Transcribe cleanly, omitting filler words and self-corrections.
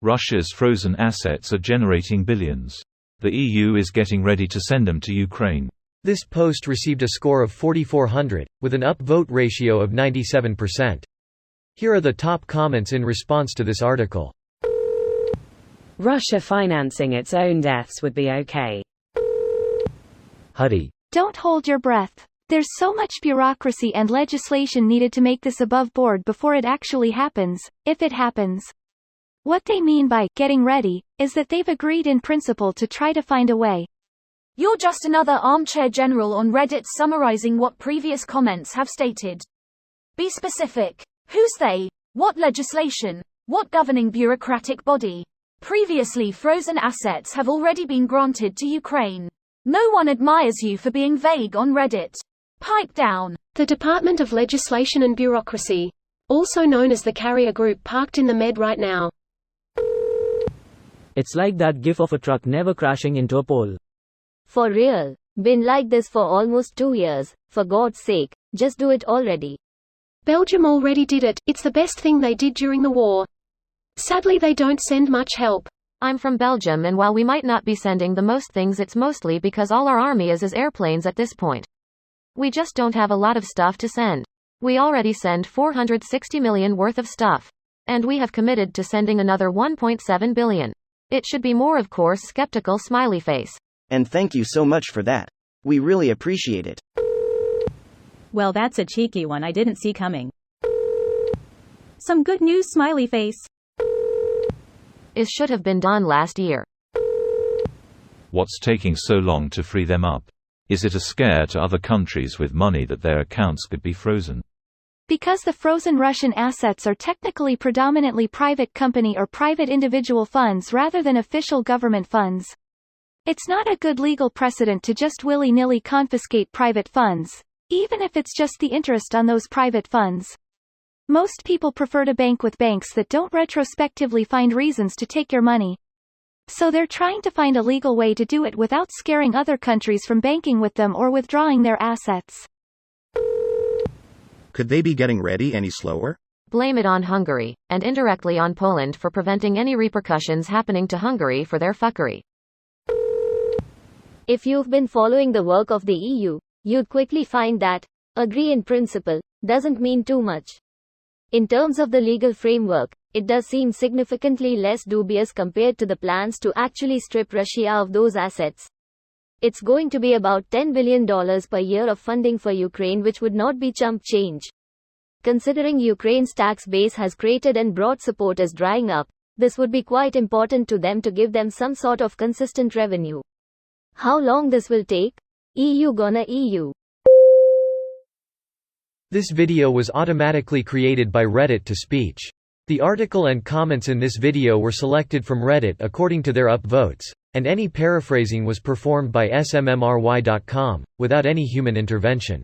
Russia's frozen assets are generating billions. The EU is getting ready to send them to Ukraine. This post received a score of 4,400, with an upvote ratio of 97%. Here are the top comments in response to this article. Russia financing its own deaths would be okay. Huddy. Don't hold your breath. There's so much bureaucracy and legislation needed to make this above board before it actually happens, if it happens. What they mean by getting ready is that they've agreed in principle to try to find a way. You're just another armchair general on Reddit summarizing what previous comments have stated. Be specific. Who's they? What legislation? What governing bureaucratic body? Previously frozen assets have already been granted to Ukraine. No one admires you for being vague on Reddit. Pipe down. The Department of Legislation and Bureaucracy, also known as the Carrier Group, parked in the Med right now. It's like that gif of a truck never crashing into a pole. For real. Been like this for almost 2 years. For God's sake, just do it already. Belgium already did it. It's the best thing they did during the war. Sadly, they don't send much help. I'm from Belgium, and while we might not be sending the most things, it's mostly because all our army is airplanes at this point. We just don't have a lot of stuff to send. We already send 460 million worth of stuff. And we have committed to sending another 1.7 billion. It should be more, of course. Skeptical smiley face. And thank you so much for that. We really appreciate it. Well, that's a cheeky one I didn't see coming. Some good news smiley face. It should have been done last year. What's taking so long to free them up? Is it a scare to other countries with money that their accounts could be frozen? Because the frozen Russian assets are technically predominantly private company or private individual funds rather than official government funds. It's not a good legal precedent to just willy-nilly confiscate private funds, even if it's just the interest on those private funds. Most people prefer to bank with banks that don't retrospectively find reasons to take your money. So they're trying to find a legal way to do it without scaring other countries from banking with them or withdrawing their assets. Could they be getting ready any slower? Blame it on Hungary, and indirectly on Poland for preventing any repercussions happening to Hungary for their fuckery. If you've been following the work of the EU, you'd quickly find that agree in principle doesn't mean too much. In terms of the legal framework, it does seem significantly less dubious compared to the plans to actually strip Russia of those assets. It's going to be about $10 billion per year of funding for Ukraine, which would not be chump change. Considering Ukraine's tax base has cratered and broad support is drying up, this would be quite important to them to give them some sort of consistent revenue. How long this will take? EU gonna EU. This video was automatically created by Reddit to speech. The article and comments in this video were selected from Reddit according to their upvotes, and any paraphrasing was performed by smmry.com, without any human intervention.